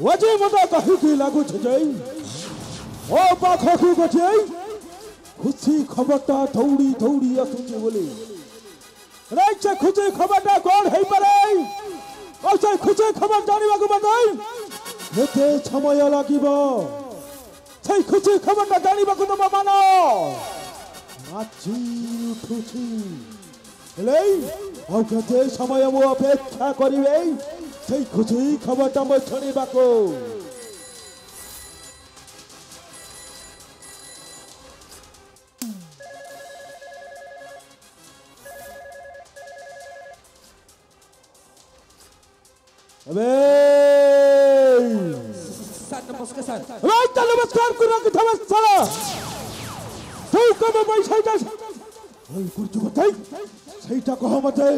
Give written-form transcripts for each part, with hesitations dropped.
वजे मता कही की लागू छजई ओ पाखखु गछई खुशी खबरटा दौड़ी दौड़ी आसुचे बोले राइचे खुशी खबरटा कोन हेई पारे ओ से खुशी खबर जानिबाकु बताई एते समय लागिबो সেই খুশি খবরটা জানিবাকু তোমা মানো নাচি উঠুছি এলেই ଆଉ କେତେ ସମୟ ମୁଁ ଅପେକ୍ଷା କରିବେ সেই খুশি খবরটা মই শুনিবাকু अबे नमस्कार सर राइट नमस्कार कुरा की नमस्कार सौ कब पैसा जा ओए कुछ बताई सहीटा कह मते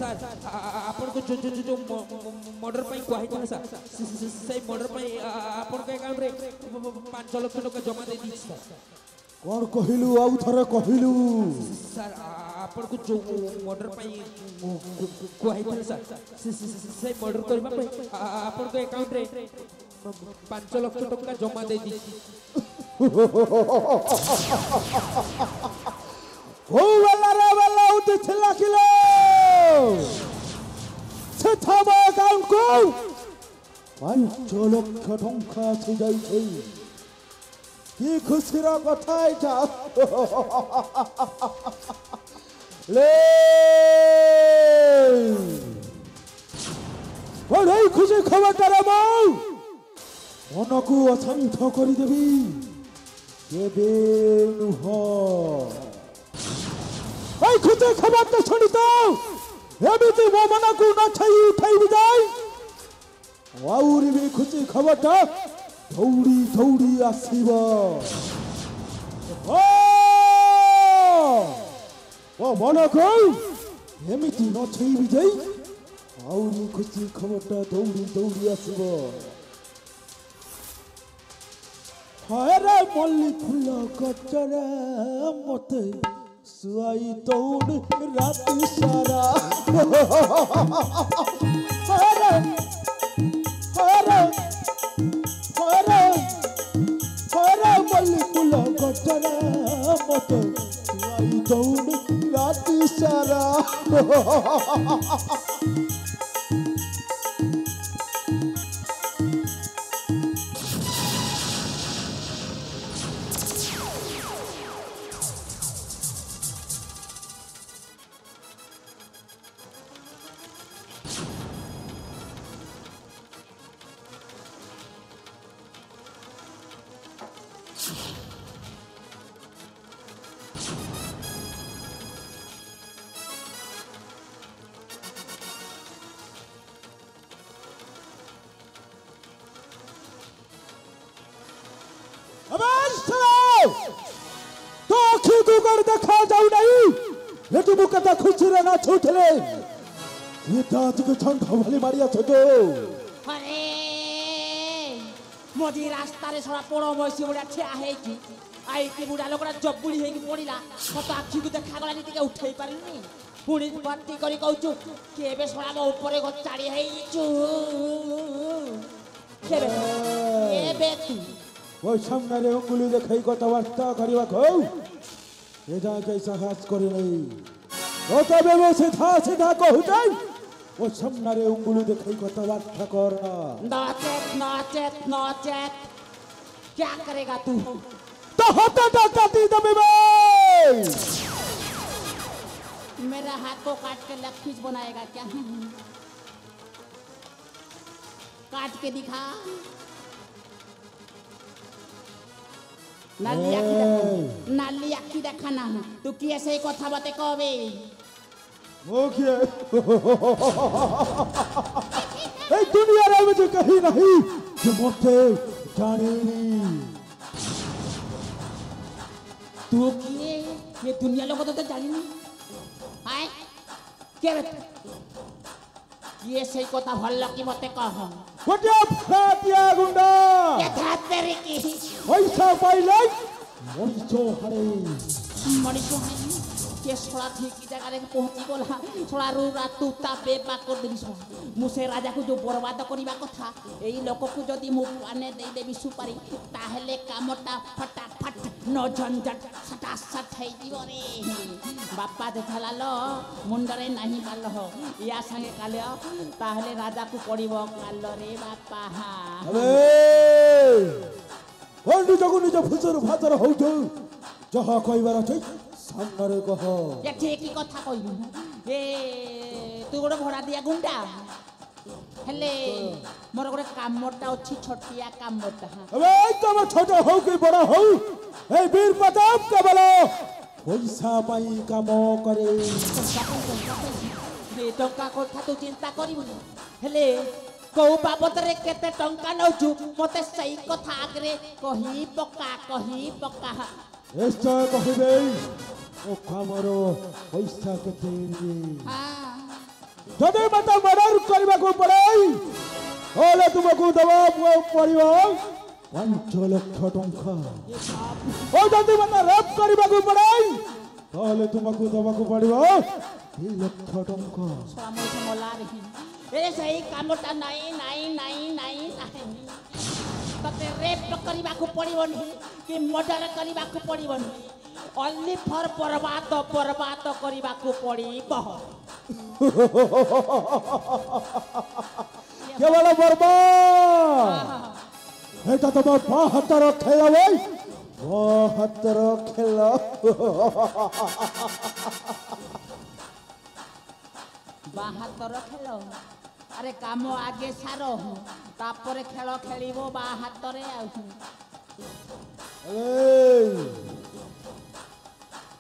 सर आपन को जो मर्डर पई कहै था सर सही मर्डर पई आपन के अकाउंट रे 5 लाख टका जमा दे दी सर कौन कहिलु आउ थरे कहिलु सर आपन को जो मर्डर पई कहै था सर सही मर्डर करबा पई आपन के अकाउंट रे 5 लाख टका जमा दे दी ओ वाला उते छिला किलो से थाबा अकाउंट को 5 लाख टका से जाई छै কি খুশির কথা এটা লে ওই খুশি খবরটা রামাও মনকু অশান্ত করে দেবি কেবে নুহ ওই খুশি খবরটা শুনি তো এবিতি মো মনকু না ছাই উঠাই যাই আউরি বি খুশি খবরটা दौड़ी दौड़ी आसीबो ओ मनको एमिति न छैबि जै आउरी खुशी खबरटा दौड़ी दौड़ी आसीबो हायरे मल्ली फुल कचरा मते सुआई दौड़ राति सारा हायरे हायरे मल्लिकुला गटरा मत आई दौड़ राति सारा तो आखी गुगर देखा जाऊ नहीं लेकिन मुकता खुशी रहना छूटले ये दांत के ठंड हवाली मारिया छजो अरे मोदी रास्ता रे सरा पोड़ो बसी बडा ठिया है की आई की बुडा लोकरा जब्बुड़ी है की पड़िला तो आखी को देखा गला नीति के उठाई पारिनी पुणी बाती करी कहू केबे सरा मो ऊपर गो चाड़ी है छु केबे तू वो सामने रे उंगली देखाई कथबार्ता करबा को ए जा के साहस करे नहीं ओ तबे वो सीधा सीधा कहू जाई वो सामने रे उंगली देखाई कथबार्ता करना नाचेत क्या करेगा तू तो होता दी दबे मेरा हाथ को काट के लखीज बनाएगा क्या काट के दिखा नाली आखी देखा ना तू कि ऐसे कथा बाते कहबे ओके ए दुनिया रे मुझे कहीं नहीं कि मोटे जाने नहीं तू किए ये दुनिया लोग तो जानी नहीं आए के ये सही कथा भल्ला की मते कह कोटिया फाटिया गुंडा ये था तेरे की पैसा पाइले मनिसो हरे मनिसो ये सोला ठीक जगह रे पहुंची गला सोला रु रातु तापे कर देबी सोला मु से राजा को जो बर्बाद करबा कथा एई लोक को जदी मु पाने दे देबी सुपारी ताहेले कामटा फटाफट न झंझट सटा सट है जीव रे बापा देखला लो मुंडरे नाही बाल हो या संगे काले ताहेले राजा को पड़िबो काल रे बापा हा अबे ओंडी जगु निज फुसर फातर होउ जहा कहबार छै सामने कह ये ठीक ही कथा कहलु ए तू गोटे भड़ा दिया गुंडा हेले मोर गोटे कामटा अछि छोटिया कामटा अबे तब छोट हो कि बड़ा हो ए वीर प्रताप के बोलो पैसा पाई काम करे ए टंका कथा तू चिंता करिबु हेले को बाबत रे केते टंका नउछु मते सही कथा आगरे कही पक्का निश्चय कहबे ओ कामरो पैसा केते रे हां जदे मते मर्डर करबा को पड़े ओले तुमको दबाव पड़िबो 5 लाख टंका ओ जदे मते रेप करबा को पड़े ओले तुमको दबाव को पड़िबो 2 लाख टंका स्वामी से मोला रही ए सही कामटा नाही तते रेप करबा को पड़िबोनी कि मर्डर करबा को पड़िबोनी ओनली फॉर बर्बाद करबा को पड़िबो केवल बर्बाद एटा तो 72 खेल भाई 72 खेल 72 खेल अरे काम आगे सारो तापर खेल खेलिबो 72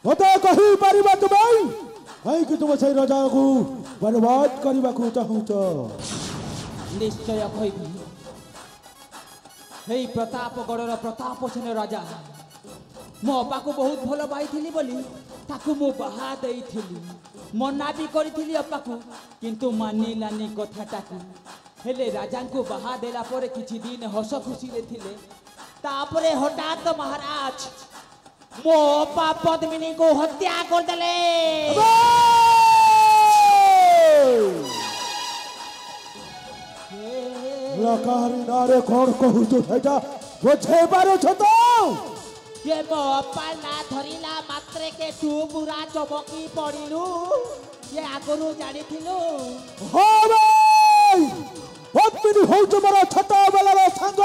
मते कहि परिबा तुमई है कि तुम से राजा को बर्बाद करबा को चाहूच निश्चय कहबी हे प्रतापगढ़र प्रताप सेन राजा मो अपा को बहुत भल पाई बोली ताकू मु बाहा देइथिली मना भी करी अपा को किंतु मानिलानी कथाटाकू हेले राजा को बाहा देला परे किछि दिन हस खुशी रे थिले तापरे हठात महाराज मो अपा पद्मिनी को हत्या कर देले लकारी नारे कोन कहू तो बेटा बुझे पारो छ तो ये मो अपा ना धरिला मात्रे के तू बुरा चमकी पड़िलु ये आगरु जानि थिलु हो भाई पद्मिनी हो तुम्हारा छता वाला संग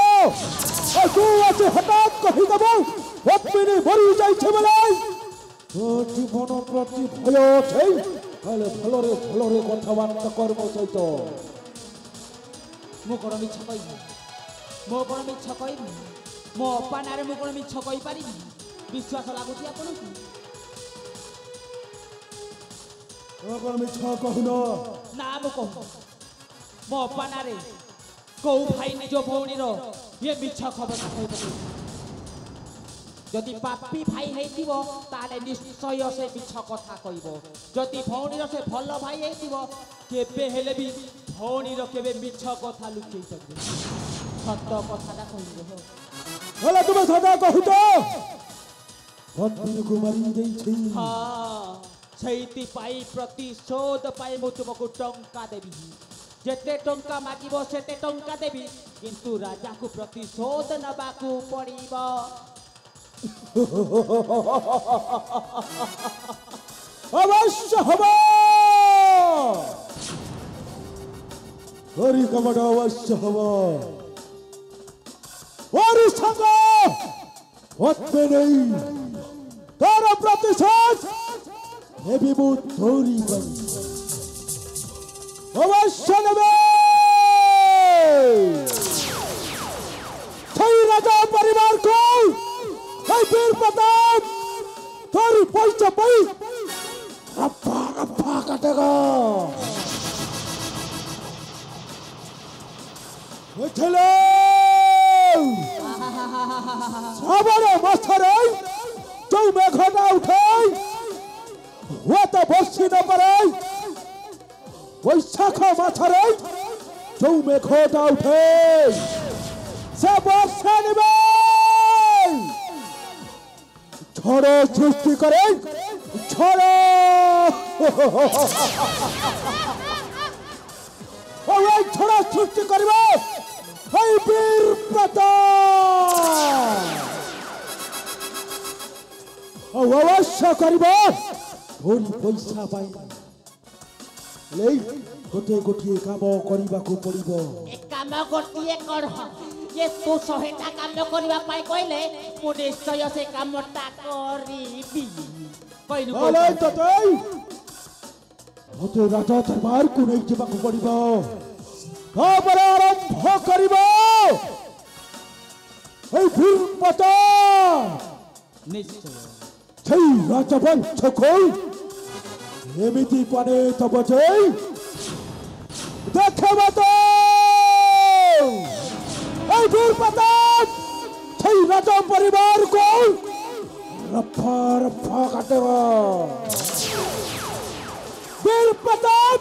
और तू आसे हठात कहि दबो पद्मिनी मरि जाई छ बलाई तो जीवन प्रति भय छै हले भलरे कथाबार्ता कर्म सहित मो कोन मिछ कहबी मो अपा नारे मो कोन मिछ कहि पारि विश्वास लागुची आपन कोन मिछ कहून ना मो कहू मो अपा नारे को भाई निज भौणी रो ये मिछ खबर कहबो जदि पापी भाई हेतिबो ताले निश्चय से मिछ कथा कहबो जदि भौणी रो से भलो भाई हेतिबो केबे हेले भी भौणी रो केबे मिछ कथा लुचै सकबे सत्य कथाटा कहबो हले तुम सदा कहू तो पद्मिनी को मारी देई छै हां छैति पाई प्रतिशोध पाई मु तुमको टंका देबी जेते टंका मागिबो सेते टंका देबी किंतु राजा को प्रतिशोध नबाकू पड़िबो अवश्य हवा हरि कमट अवश्य हवा और संग होते नहीं तारा प्रतिशोध ये भी बहुत थोड़ी बनी अवश्य नबे सही राजा परिवार को वीर प्रताप थोड़ी पैसा पाई रप्पा काटेगा चले सबरे मछरे जो मेघना उठे वो तो बसी न पड़े वैशाख मछरे जो मेघना उठे से वर्षा निबे झड़ो सृष्टि करे झड़ो ଆଉ ଏଇ ଛଡ଼ା ସୃଷ୍ଟି କରିବ ଏଇ ବୀର ପ୍ରତାପ ଆଉ ଅବଶ୍ୟ କରିବ ଧୋନି ପଇସା ପାଇଁ ଗୋଟିଏ ଗୋଟିଏ କାମ କରିବାକୁ ପଡ଼ିବ ଏ କାମ ଗୋଟିଏ କର ଯେ ତୁ 100ଟା କାମ କରିବା ପାଇଁ କହିଲେ ମୁଁ ନିଶ୍ଚୟ ସେ କାମଟା କରିବି କହିନୁ ମୋତେ ରାଜା ଦରବାରକୁ ନେଇ ଯିବାକୁ ପଡ଼ିବ ତାପରେ ଆରମ୍ଭ କରିବ ଏଇ ବୀର ପ୍ରତାପ ନିଶ୍ଚୟ ସେଇ ରାଜବଂଶକୁ ଏମିତି ପାନେ ତବ ଯେ ଦେଖବ ତ এই বীর প্রতাপ সেই রাজা পরিবারকে রফা রফা কাটেব বীর প্রতাপ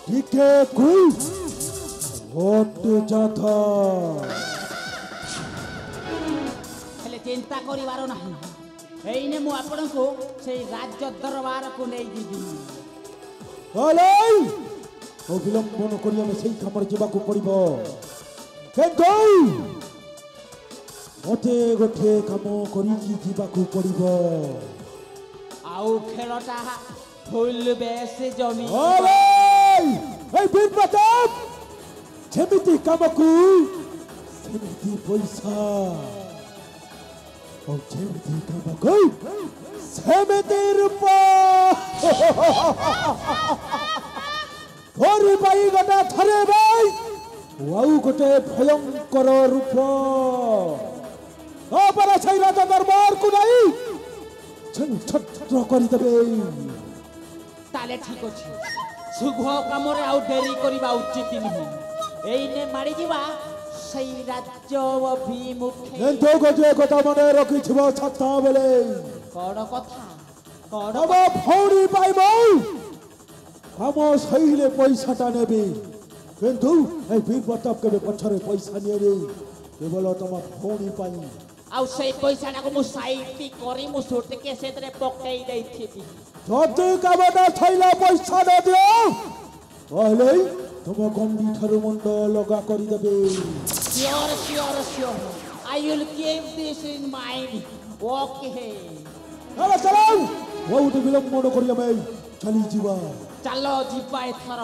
টিকে কুই ওটে যাথা ହେଲେ ଚିନ୍ତା କରିବାର ନାହିଁ ଏଇନେ ମୁଁ ଆପଣଙ୍କୁ ସେଇ ରାଜ୍ୟ ଦରବାରକୁ ନେଇଯିବି ହଲେଇ ଅବିଲମ୍ବନ କରି ଆମେ ସେଇ କାମରେ ଯିବାକୁ ପଡ଼ିବ କିନ୍ତୁ ମୋତେ ଗୋଟିଏ କାମ କରିକି ଯିବାକୁ ପଡ଼ିବ ଆଉ ଖେଳଟା ଫୁଲ ବେଶ ଜମି এই বীর প্রতাপ যেমিতি কামକୁ সেমিতি পয়সা ও যেমিতি কামକୁ সেমিতি রূপা ধরি পাই গোটা থরে ভাই ଆଉ ଗୋଟେ ଭୟଙ୍କର ରୂପ ତାପରେ ସେଇ ରାଜା ଦରବାରକୁ ନେଇ ଛତ୍ର କରିଦେବେ ତାହେଲେ ଠିକ ଅଛି ଶୁଭ କାମରେ ଆଉ ଡେରି କରିବା ଉଚିତ ନୁହେଁ ଏଇନେ ମାଡ଼ିଯିବା ସେଇ ରାଜ୍ୟ ଅଭିମୁଖେ କିନ୍ତୁ ଗୋଟିଏ କଥା ମନେ ରଖିଥିବ ଛତା ବେଳେ କଣ କଥା କଣ ଆମ ଭଉଣୀ ପାଇବ ଆମ ସହିଲେ ପଇସାଟା ନେବେ କିନ୍ତୁ এই বীর প্রতাপ কেবে পছরে পয়সা নিয়ে কেবল তোমার ভଉଣୀ ପାଇଁ ଆଉ ସେଇ ପଇସାଟାକୁ ମୁଁ ସାଇତି କରି ମୁଁ ସୁଟକେ ସେଥିରେ ପକେଇ ଦେଇଥିବି ଯଦି କାମଟା ଥଇଲା ପଇସା ନ ଦିଅ ତାହେଲେ ତୁମ ଗଣ୍ଡି ଠାରୁ ମୁଣ୍ଡ ଲଗା କରିଦେବେ Sure. I will keep this in mind. Okay. ଚାଲ ଚାଲ ବହୁତ ବିଳମ୍ବନ କରି ଆମେ ଚାଲିଯିବା ଚାଲ ଯିବା ଏଥର